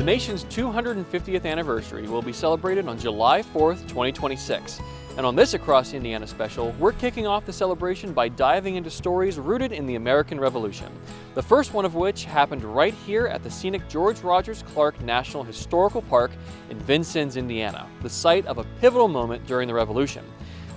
The nation's 250th anniversary will be celebrated on July 4th, 2026. And on this Across Indiana special, we're kicking off the celebration by diving into stories rooted in the American Revolution. The first one of which happened right here at the scenic George Rodgers Clark National Historical Park in Vincennes, Indiana, the site of a pivotal moment during the Revolution.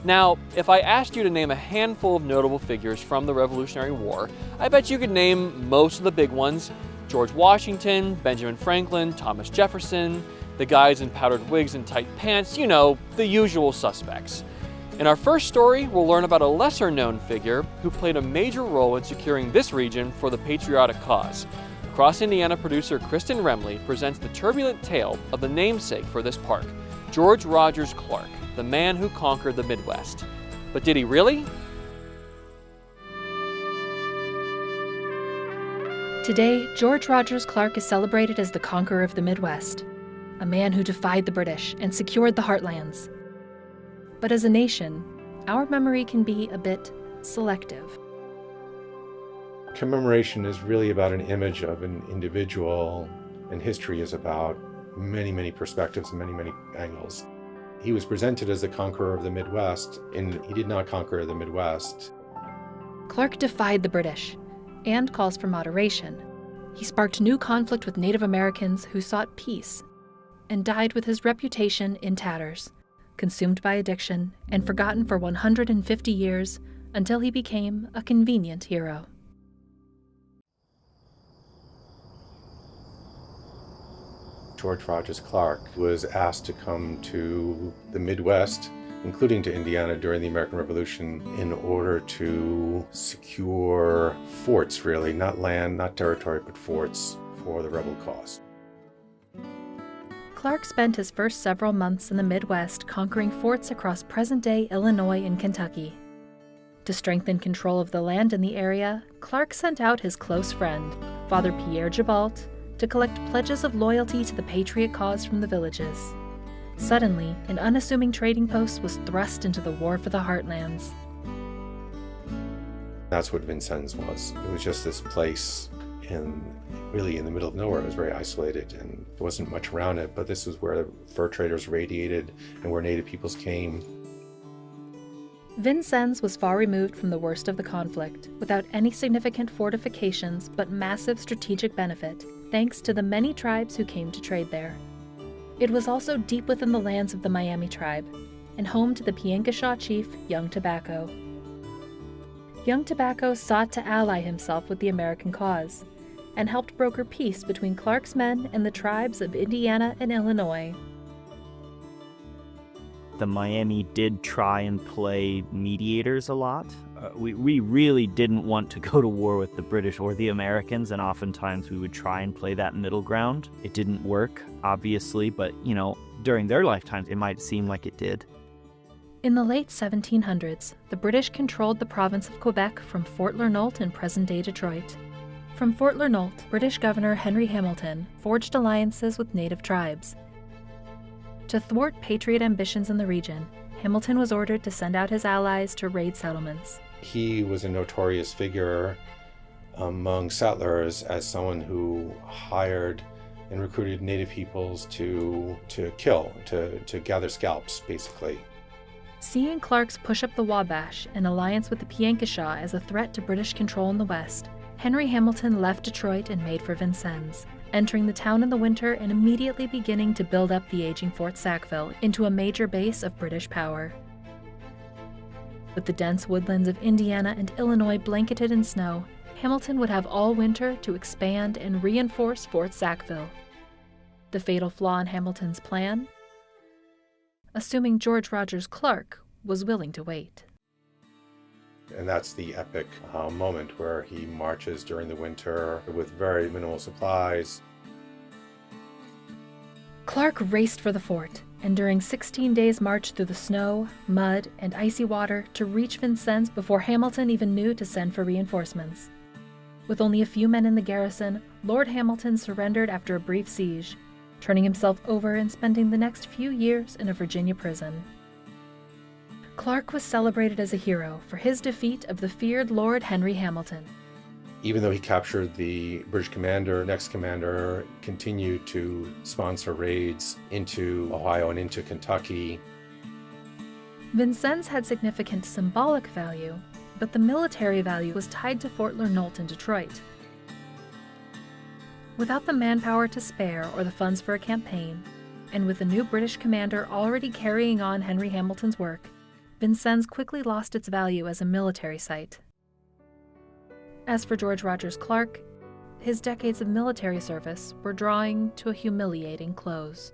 Now, if I asked you to name a handful of notable figures from the Revolutionary War, I bet you could name most of the big ones: George Washington, Benjamin Franklin, Thomas Jefferson, the guys in powdered wigs and tight pants, you know, the usual suspects. In our first story, we'll learn about a lesser-known figure who played a major role in securing this region for the patriotic cause. Across Indiana producer Kristen Remley presents the turbulent tale of the namesake for this park, George Rodgers Clark, the man who conquered the Midwest. But did he really? Today, George Rodgers Clark is celebrated as the Conqueror of the Midwest, a man who defied the British and secured the heartlands. But as a nation, our memory can be a bit selective. Commemoration is really about an image of an individual, and history is about many, many perspectives and many, many angles. He was presented as the conqueror of the Midwest, and he did not conquer the Midwest. Clark defied the British and calls for moderation. He sparked new conflict with Native Americans who sought peace, and died with his reputation in tatters, consumed by addiction and forgotten for 150 years until he became a convenient hero. George Rodgers Clark was asked to come to the Midwest, including to Indiana, during the American Revolution in order to secure forts, really, not land, not territory, but forts for the rebel cause. Clark spent his first several months in the Midwest conquering forts across present-day Illinois and Kentucky. To strengthen control of the land in the area, Clark sent out his close friend, Father Pierre Gibault, to collect pledges of loyalty to the patriot cause from the villages. Suddenly, an unassuming trading post was thrust into the war for the heartlands. That's what Vincennes was. It was just this place really in the middle of nowhere. It was very isolated and there wasn't much around it, but this was where the fur traders radiated and where native peoples came. Vincennes was far removed from the worst of the conflict, without any significant fortifications but massive strategic benefit, thanks to the many tribes who came to trade there. It was also deep within the lands of the Miami tribe, and home to the Piankashaw chief, Young Tobacco. Young Tobacco sought to ally himself with the American cause, and helped broker peace between Clark's men and the tribes of Indiana and Illinois. The Miami did try and play mediators a lot. We really didn't want to go to war with the British or the Americans, and oftentimes we would try and play that middle ground. It didn't work, obviously, but, during their lifetimes, it might seem like it did. In the late 1700s, the British controlled the province of Quebec from Fort Lernault in present-day Detroit. From Fort Lernault, British Governor Henry Hamilton forged alliances with native tribes. To thwart patriot ambitions in the region, Hamilton was ordered to send out his allies to raid settlements. He was a notorious figure among settlers as someone who hired and recruited native peoples to kill, to gather scalps, basically. Seeing Clark's push up the Wabash and alliance with the Piankashaw as a threat to British control in the West, Henry Hamilton left Detroit and made for Vincennes, entering the town in the winter and immediately beginning to build up the aging Fort Sackville into a major base of British power. With the dense woodlands of Indiana and Illinois blanketed in snow, Hamilton would have all winter to expand and reinforce Fort Sackville. The fatal flaw in Hamilton's plan? Assuming George Rodgers Clark was willing to wait. And that's the epic moment where he marches during the winter with very minimal supplies. Clark raced for the fort, and during 16 days marched through the snow, mud, and icy water to reach Vincennes before Hamilton even knew to send for reinforcements. With only a few men in the garrison, Lord Hamilton surrendered after a brief siege, turning himself over and spending the next few years in a Virginia prison. Clark was celebrated as a hero for his defeat of the feared Lord Henry Hamilton. Even though he captured the British commander, next commander continued to sponsor raids into Ohio and into Kentucky. Vincennes had significant symbolic value, but the military value was tied to Fort Lernault in Detroit. Without the manpower to spare or the funds for a campaign, and with the new British commander already carrying on Henry Hamilton's work, Vincennes quickly lost its value as a military site. As for George Rodgers Clark, his decades of military service were drawing to a humiliating close.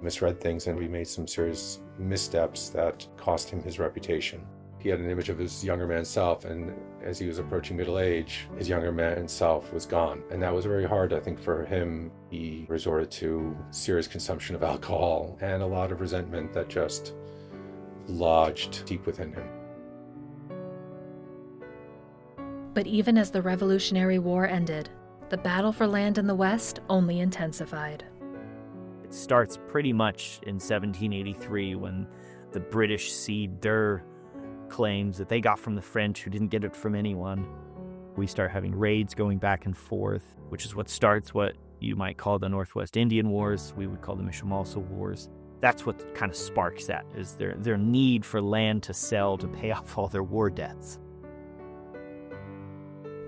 Misread things, and we made some serious missteps that cost him his reputation. He had an image of his younger man self, and as he was approaching middle age, his younger man self was gone. And that was very hard, I think, for him. He resorted to serious consumption of alcohol and a lot of resentment that just lodged deep within him. But even as the Revolutionary War ended, the battle for land in the West only intensified. It starts pretty much in 1783 when the British cede their claims that they got from the French, who didn't get it from anyone. We start having raids going back and forth, which is what starts what you might call the Northwest Indian Wars. We would call the Mishomalsa Wars. That's what kind of sparks that, is their need for land to sell to pay off all their war debts.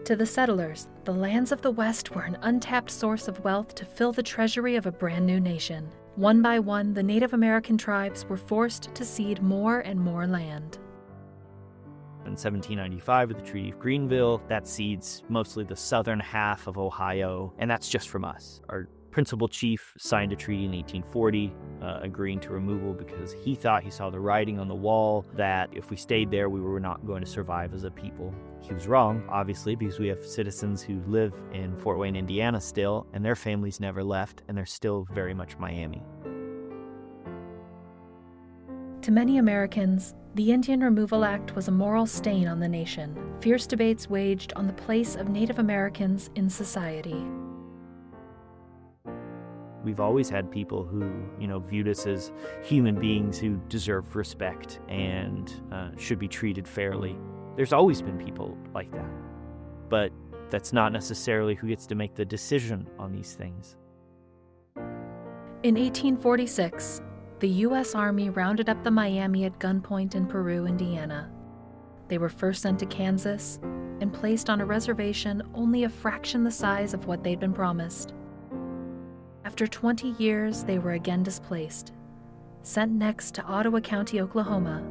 To the settlers, the lands of the West were an untapped source of wealth to fill the treasury of a brand new nation. One by one, the Native American tribes were forced to cede more and more land. In 1795, with the Treaty of Greenville, that cedes mostly the southern half of Ohio, and that's just from us. Our principal chief signed a treaty in 1840, agreeing to removal because he thought he saw the writing on the wall that if we stayed there, we were not going to survive as a people. He was wrong, obviously, because we have citizens who live in Fort Wayne, Indiana still, and their families never left, and they're still very much Miami. To many Americans, the Indian Removal Act was a moral stain on the nation. Fierce debates waged on the place of Native Americans in society. We've always had people who, viewed us as human beings who deserve respect and should be treated fairly. There's always been people like that. But that's not necessarily who gets to make the decision on these things. In 1846, the U.S. Army rounded up the Miami at gunpoint in Peru, Indiana. They were first sent to Kansas and placed on a reservation only a fraction the size of what they'd been promised. After 20 years, they were again displaced, sent next to Ottawa County, Oklahoma,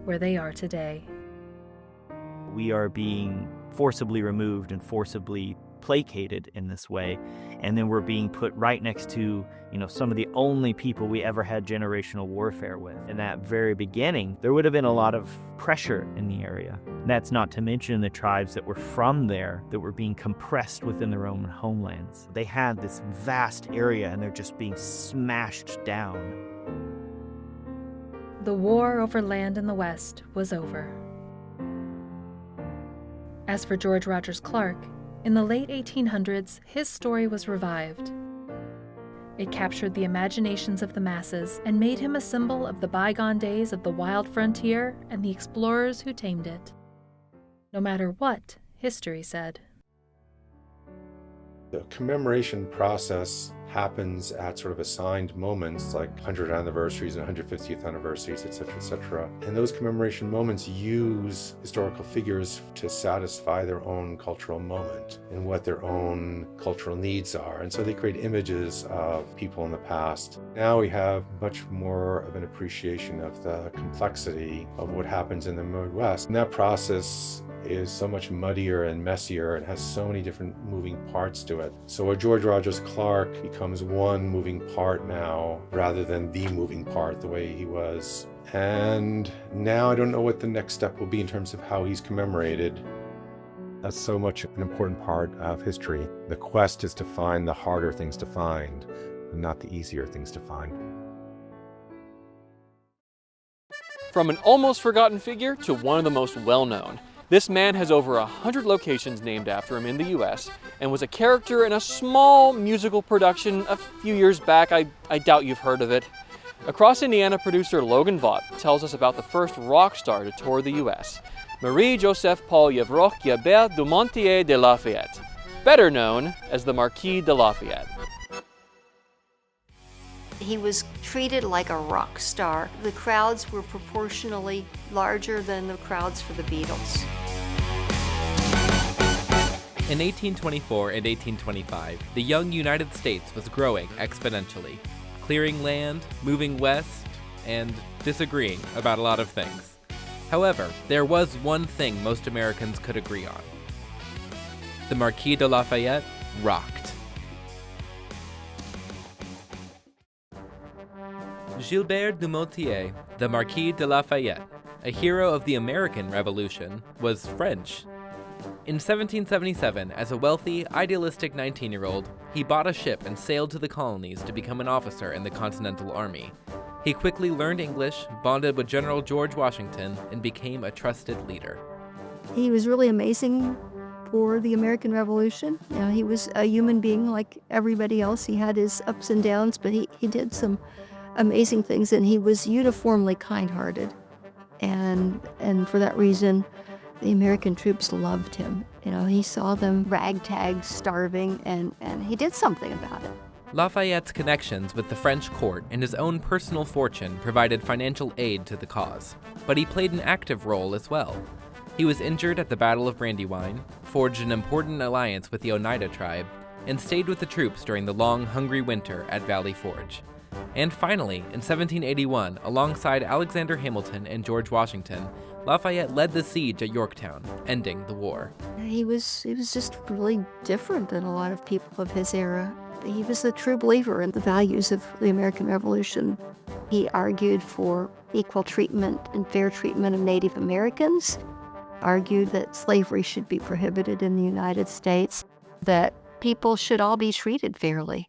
where they are today. We are being forcibly removed and forcibly placated in this way, and then we're being put right next to, some of the only people we ever had generational warfare with. In that very beginning, there would have been a lot of pressure in the area. And that's not to mention the tribes that were from there that were being compressed within their own homelands. They had this vast area, and they're just being smashed down. The war over land in the West was over. As for George Rodgers Clark, in the late 1800s, his story was revived. It captured the imaginations of the masses and made him a symbol of the bygone days of the wild frontier and the explorers who tamed it. No matter what history said. The commemoration process happens at sort of assigned moments like 100th anniversaries and 150th anniversaries, etc., etc. And those commemoration moments use historical figures to satisfy their own cultural moment and what their own cultural needs are. And so they create images of people in the past. Now we have much more of an appreciation of the complexity of what happens in the Midwest. And that process is so much muddier and messier and has so many different moving parts to it. So George Rodgers Clark becomes one moving part now rather than the moving part the way he was. And now I don't know what the next step will be in terms of how he's commemorated. That's so much an important part of history. The quest is to find the harder things to find, and not the easier things to find. From an almost forgotten figure to one of the most well-known, this man has over 100 locations named after him in the US and was a character in a small musical production a few years back. I doubt you've heard of it. Across Indiana producer Logan Vaught tells us about the first rock star to tour the US. Marie-Joseph Paul Yevroch Guibert du Montier de Lafayette, better known as the Marquis de Lafayette. He was treated like a rock star. The crowds were proportionally larger than the crowds for the Beatles. In 1824 and 1825, the young United States was growing exponentially, clearing land, moving west, and disagreeing about a lot of things. However, there was one thing most Americans could agree on. The Marquis de Lafayette rocked. Gilbert du Motier, the Marquis de Lafayette, a hero of the American Revolution, was French. In 1777, as a wealthy, idealistic 19-year-old, he bought a ship and sailed to the colonies to become an officer in the Continental Army. He quickly learned English, bonded with General George Washington, and became a trusted leader. He was really amazing for the American Revolution. You know, he was a human being like everybody else. He had his ups and downs, but he did some amazing things, and he was uniformly kind-hearted. And for that reason, the American troops loved him. You know, he saw them ragtag, starving, and he did something about it. Lafayette's connections with the French court and his own personal fortune provided financial aid to the cause, but he played an active role as well. He was injured at the Battle of Brandywine, forged an important alliance with the Oneida tribe, and stayed with the troops during the long, hungry winter at Valley Forge. And finally, in 1781, alongside Alexander Hamilton and George Washington, Lafayette led the siege at Yorktown, ending the war. He was just really different than a lot of people of his era. He was a true believer in the values of the American Revolution. He argued for equal treatment and fair treatment of Native Americans, argued that slavery should be prohibited in the United States, that people should all be treated fairly.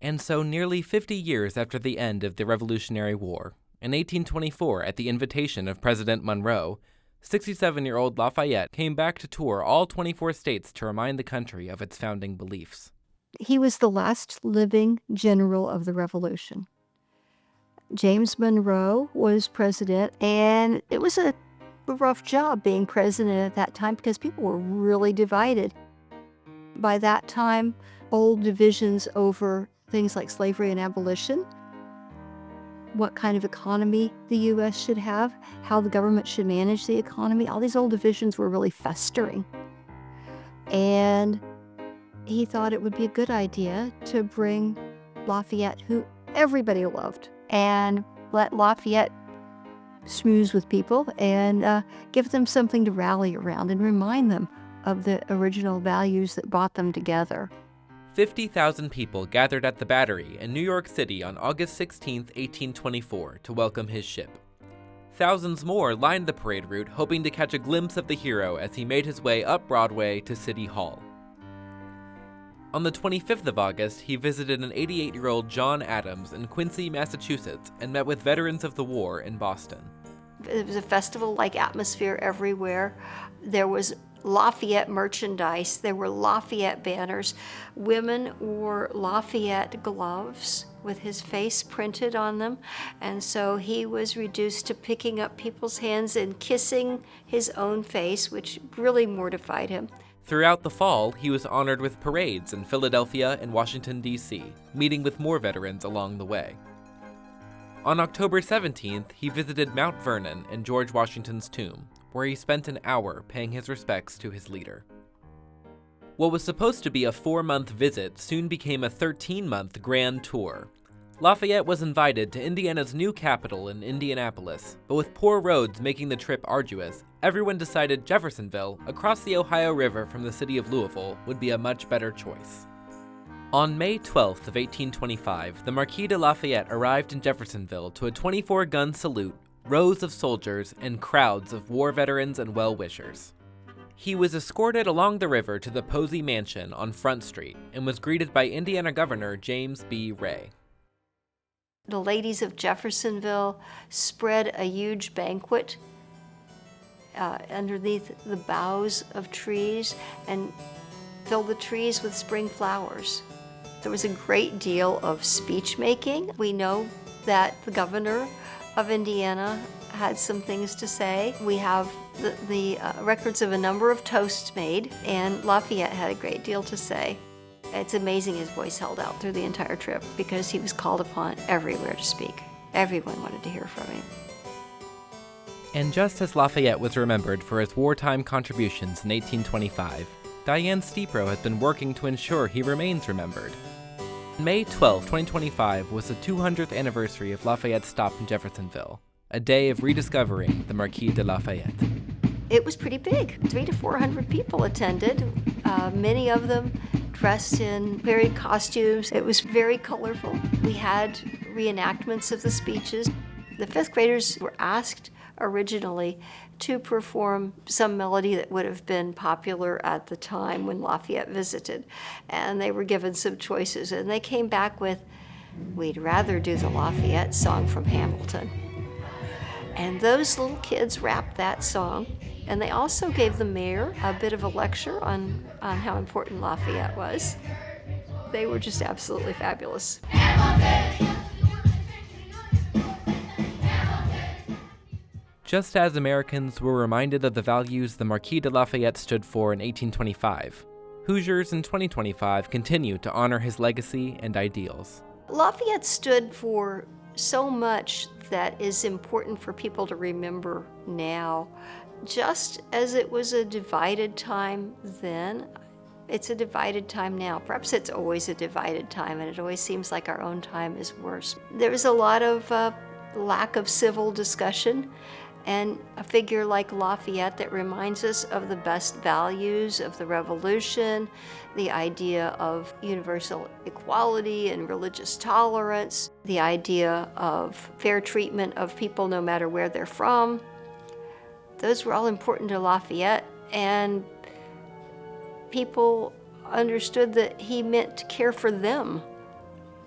And so nearly 50 years after the end of the Revolutionary War, in 1824, at the invitation of President Monroe, 67-year-old Lafayette came back to tour all 24 states to remind the country of its founding beliefs. He was the last living general of the Revolution. James Monroe was president, and it was a rough job being president at that time because people were really divided. By that time, old divisions over things like slavery and abolition, what kind of economy the U.S. should have, how the government should manage the economy, all these old divisions were really festering. And he thought it would be a good idea to bring Lafayette, who everybody loved, and let Lafayette schmooze with people and give them something to rally around and remind them of the original values that brought them together. 50,000 people gathered at the Battery in New York City on August 16, 1824, to welcome his ship. Thousands more lined the parade route, hoping to catch a glimpse of the hero as he made his way up Broadway to City Hall. On the 25th of August, he visited an 88-year-old John Adams in Quincy, Massachusetts, and met with veterans of the war in Boston. It was a festival-like atmosphere everywhere. There was Lafayette merchandise. There were Lafayette banners. Women wore Lafayette gloves with his face printed on them. And so he was reduced to picking up people's hands and kissing his own face, which really mortified him. Throughout the fall, he was honored with parades in Philadelphia and Washington, D.C., meeting with more veterans along the way. On October 17th, he visited Mount Vernon and George Washington's tomb, where he spent an hour paying his respects to his leader. What was supposed to be a 4-month visit soon became a 13-month grand tour. Lafayette was invited to Indiana's new capital in Indianapolis, but with poor roads making the trip arduous, everyone decided Jeffersonville, across the Ohio River from the city of Louisville, would be a much better choice. On May 12th of 1825, the Marquis de Lafayette arrived in Jeffersonville to a 24-gun salute, rows of soldiers, and crowds of war veterans and well-wishers. He was escorted along the river to the Posey Mansion on Front Street and was greeted by Indiana Governor James B. Ray. The ladies of Jeffersonville spread a huge banquet underneath the boughs of trees and filled the trees with spring flowers. There was a great deal of speech making. We know that the governor of Indiana had some things to say. We have the records of a number of toasts made, and Lafayette had a great deal to say. It's amazing his voice held out through the entire trip because he was called upon everywhere to speak. Everyone wanted to hear from him. And just as Lafayette was remembered for his wartime contributions in 1825, Diane Stepro has been working to ensure he remains remembered. May 12, 2025 was the 200th anniversary of Lafayette's stop in Jeffersonville, a day of rediscovering the Marquis de Lafayette. It was pretty big. 300 to 400 people attended, many of them dressed in varied costumes. It was very colorful. We had reenactments of the speeches. The fifth graders were asked originally to perform some melody that would have been popular at the time when Lafayette visited. And they were given some choices, and they came back with, "We'd rather do the Lafayette song from Hamilton." And those little kids rapped that song, and they also gave the mayor a bit of a lecture on how important Lafayette was. They were just absolutely fabulous. Just as Americans were reminded of the values the Marquis de Lafayette stood for in 1825, Hoosiers in 2025 continue to honor his legacy and ideals. Lafayette stood for so much that is important for people to remember now. Just as it was a divided time then, it's a divided time now. Perhaps it's always a divided time, and it always seems like our own time is worse. There's a lot of lack of civil discussion, and a figure like Lafayette that reminds us of the best values of the Revolution, the idea of universal equality and religious tolerance, the idea of fair treatment of people no matter where they're from. Those were all important to Lafayette, and people understood that he meant to care for them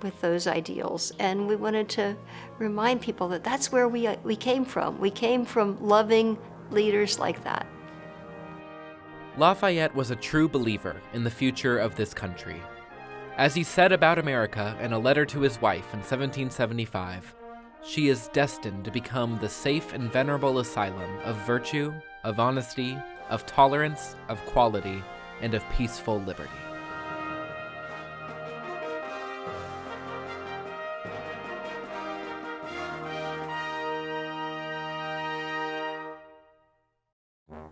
with those ideals, and we wanted to remind people that that's where we came from. We came from loving leaders like that. Lafayette was a true believer in the future of this country. As he said about America in a letter to his wife in 1775, "She is destined to become the safe and venerable asylum of virtue, of honesty, of tolerance, of quality, and of peaceful liberty."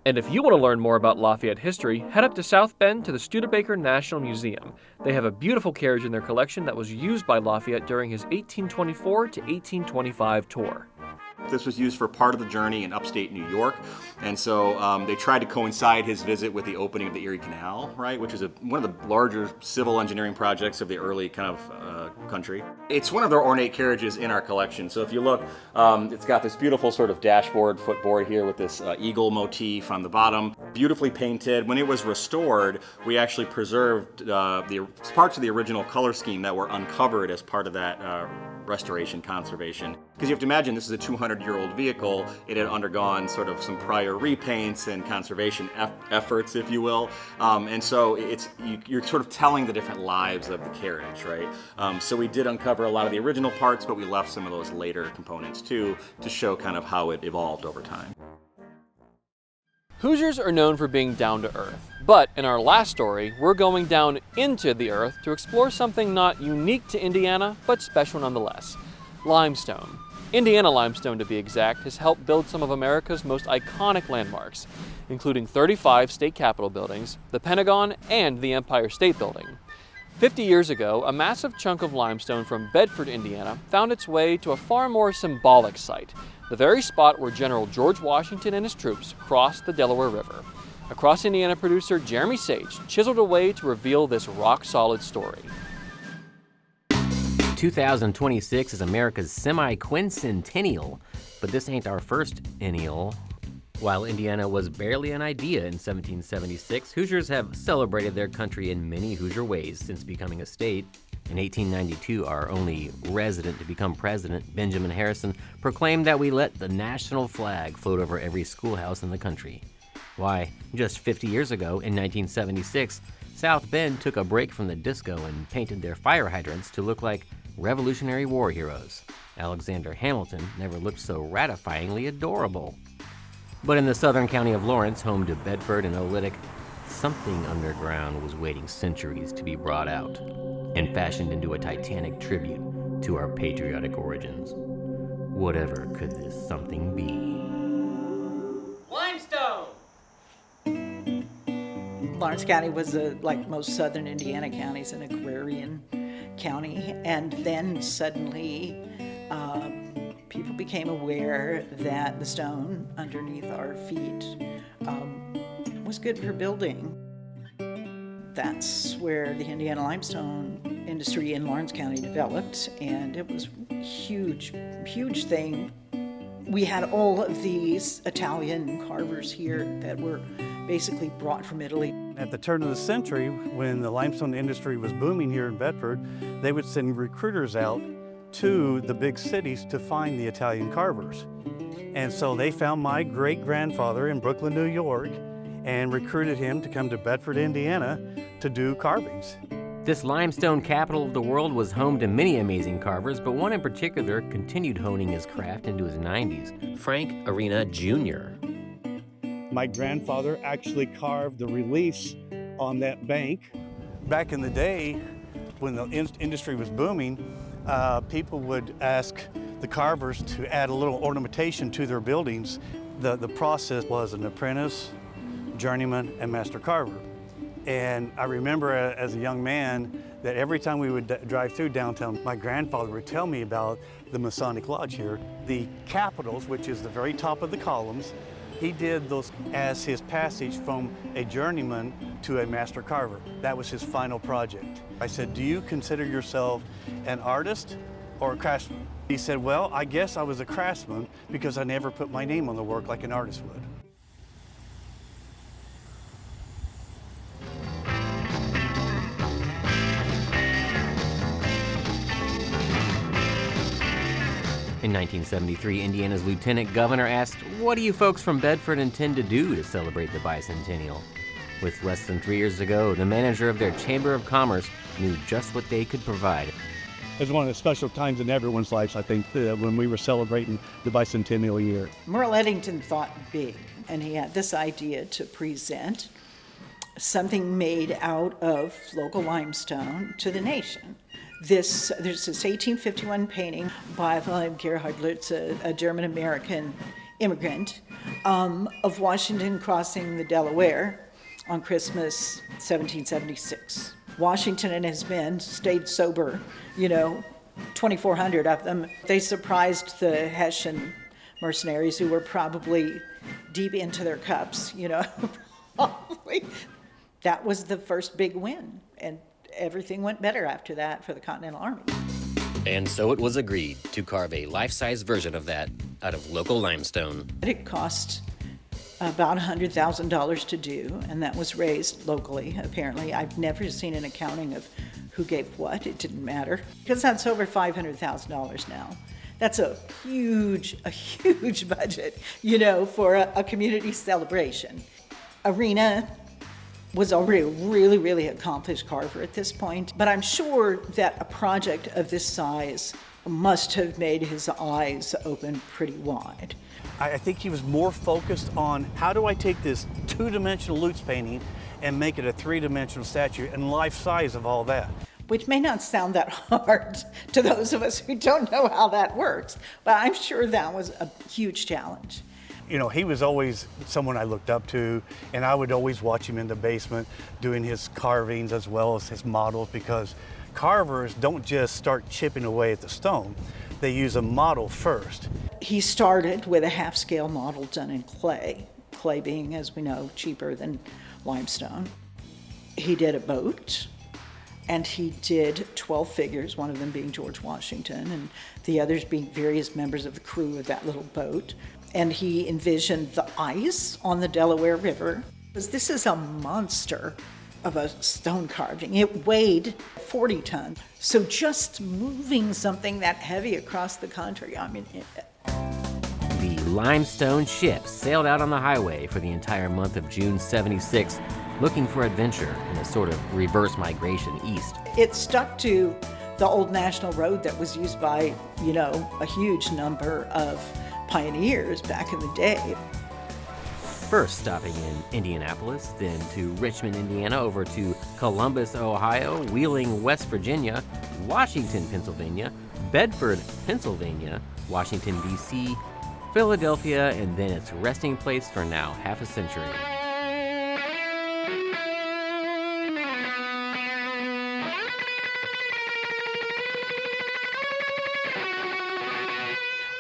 And if you want to learn more about Lafayette history, head up to South Bend to the Studebaker National Museum. They have a beautiful carriage in their collection that was used by Lafayette during his 1824 to 1825 tour. This was used for part of the journey in upstate New York, and so they tried to coincide his visit with the opening of the Erie Canal, right, which is one of the larger civil engineering projects of the early kind of country. It's one of their ornate carriages in our collection. So if you look, it's got this beautiful sort of dashboard, footboard here with this eagle motif on the bottom, beautifully painted. When it was restored, we actually preserved the parts of the original color scheme that were uncovered as part of that restoration conservation. Because you have to imagine this is a 200-year-old vehicle. It had undergone sort of some prior repaints and conservation efforts, if you will. And so you're sort of telling the different lives of the carriage, right? So we did uncover a lot of the original parts, but we left some of those later components too, to show kind of how it evolved over time. Hoosiers are known for being down to earth, but in our last story, we're going down into the earth to explore something not unique to Indiana, but special nonetheless: limestone. Indiana limestone, to be exact, has helped build some of America's most iconic landmarks, including 35 state capitol buildings, the Pentagon, and the Empire State Building. 50 years ago, a massive chunk of limestone from Bedford, Indiana, found its way to a far more symbolic site, the very spot where General George Washington and his troops crossed the Delaware River. Across Indiana producer Jeremy Sage chiseled away to reveal this rock-solid story. 2026 is America's semi-quincentennial, but this ain't our first ennial. While Indiana was barely an idea in 1776, Hoosiers have celebrated their country in many Hoosier ways since becoming a state. In 1892, our only resident to become president, Benjamin Harrison, proclaimed that we let the national flag float over every schoolhouse in the country. Why, just 50 years ago, in 1976, South Bend took a break from the disco and painted their fire hydrants to look like Revolutionary War heroes. Alexander Hamilton never looked so ratifyingly adorable. But in the southern county of Lawrence, home to Bedford and Oolitic, something underground was waiting centuries to be brought out and fashioned into a titanic tribute to our patriotic origins. Whatever could this something be? Limestone! Lawrence County was, like most southern Indiana counties, an agrarian county, and then suddenly people became aware that the stone underneath our feet was good for building. That's where the Indiana limestone industry in Lawrence County developed, and it was a huge, huge thing. We had all of these Italian carvers here that were basically brought from Italy. At the turn of the century, when the limestone industry was booming here in Bedford, they would send recruiters out to the big cities to find the Italian carvers. And so they found my great-grandfather in Brooklyn, New York, and recruited him to come to Bedford, Indiana to do carvings. This limestone capital of the world was home to many amazing carvers, but one in particular continued honing his craft into his 90s, Frank Arena Jr. My grandfather actually carved the reliefs on that bank. Back in the day, when the industry was booming, people would ask the carvers to add a little ornamentation to their buildings. The process was an apprentice, journeyman, and master carver. And I remember as a young man that every time we would drive through downtown, my grandfather would tell me about the Masonic Lodge here. The capitals, which is the very top of the columns, he did those as his passage from a journeyman to a master carver. That was his final project. I said, "Do you consider yourself an artist or a craftsman?" He said, "Well, I guess I was a craftsman because I never put my name on the work like an artist would." In 1973, Indiana's lieutenant governor asked, "What do you folks from Bedford intend to do to celebrate the bicentennial?" With less than 3 years ago, the manager of their Chamber of Commerce knew just what they could provide. It was one of the special times in everyone's lives, I think, when we were celebrating the bicentennial year. Merle Eddington thought big, and he had this idea to present something made out of local limestone to the nation. There's this 1851 painting by Wilhelm Gerhard Lutz, a German-American immigrant, of Washington crossing the Delaware on Christmas 1776. Washington and his men stayed sober, 2,400 of them. They surprised the Hessian mercenaries who were probably deep into their cups, probably. That was the first big win, and everything went better after that for the Continental Army. And so it was agreed to carve a life-size version of that out of local limestone. It cost about $100,000 to do, and that was raised locally, apparently. I've never seen an accounting of who gave what. It didn't matter, because that's over $500,000 now. That's a huge budget, for a community celebration. Arena was already a really, really accomplished carver at this point, but I'm sure that a project of this size must have made his eyes open pretty wide. I think he was more focused on how do I take this two-dimensional Lutz painting and make it a three-dimensional statue and life size of all that. Which may not sound that hard to those of us who don't know how that works, but I'm sure that was a huge challenge. He was always someone I looked up to, and I would always watch him in the basement doing his carvings as well as his models, because carvers don't just start chipping away at the stone. They use a model first. He started with a half-scale model done in clay being, as we know, cheaper than limestone. He did a boat, and he did 12 figures, one of them being George Washington, and the others being various members of the crew of that little boat. And he envisioned the ice on the Delaware River. This is a monster of a stone carving. It weighed 40 tons. So just moving something that heavy across the country, The limestone ship sailed out on the highway for the entire month of June 76, looking for adventure in a sort of reverse migration east. It stuck to the old national road that was used by, a huge number of pioneers back in the day. First stopping in Indianapolis, then to Richmond, Indiana, over to Columbus, Ohio, Wheeling, West Virginia, Washington, Pennsylvania, Bedford, Pennsylvania, Washington, D.C., Philadelphia, and then its resting place for now half a century.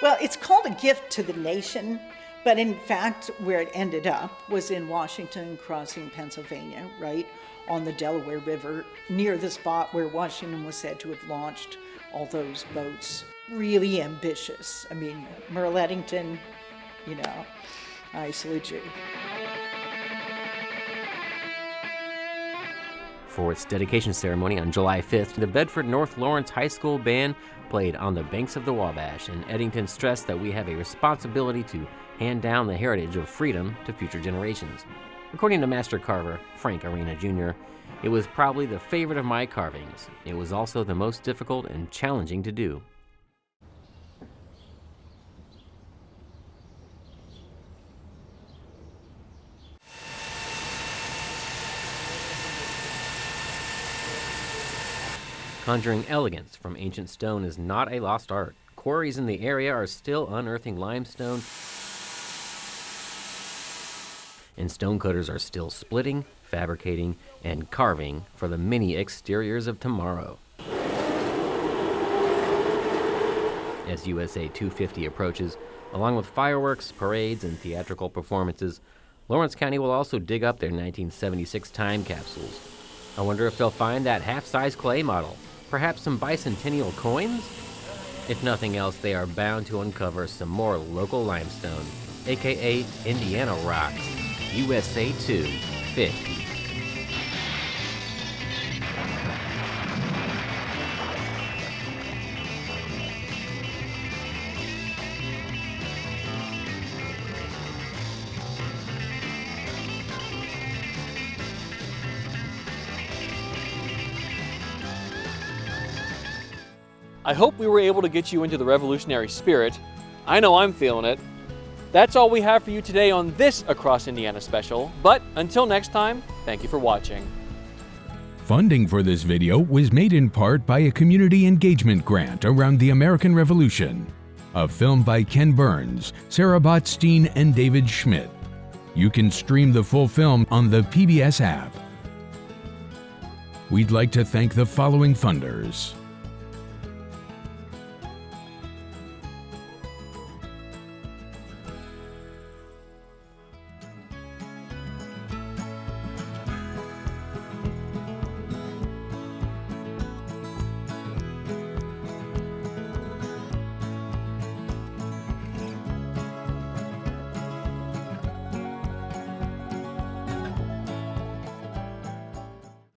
Well, it's called a gift to the nation, but in fact, where it ended up was in Washington Crossing, Pennsylvania, right on the Delaware River, near the spot where Washington was said to have launched all those boats. Really ambitious. I mean, Merle Eddington, I salute you. For its dedication ceremony on July 5th, the Bedford North Lawrence High School band played On the Banks of the Wabash, and Eddington stressed that we have a responsibility to hand down the heritage of freedom to future generations. According to master carver Frank Arena Jr., it was probably the favorite of my carvings. It was also the most difficult and challenging to do. Conjuring elegance from ancient stone is not a lost art. Quarries in the area are still unearthing limestone, and stonecutters are still splitting, fabricating, and carving for the many exteriors of tomorrow. As USA 250 approaches, along with fireworks, parades, and theatrical performances, Lawrence County will also dig up their 1976 time capsules. I wonder if they'll find that half-size clay model. Perhaps some bicentennial coins? If nothing else, they are bound to uncover some more local limestone, aka Indiana rocks. USA 250. I hope we were able to get you into the revolutionary spirit. I know I'm feeling it. That's all we have for you today on this Across Indiana special, but until next time, thank you for watching. Funding for this video was made in part by a community engagement grant around the American Revolution. A film by Ken Burns, Sarah Botstein, and David Schmidt. You can stream the full film on the PBS app. We'd like to thank the following funders: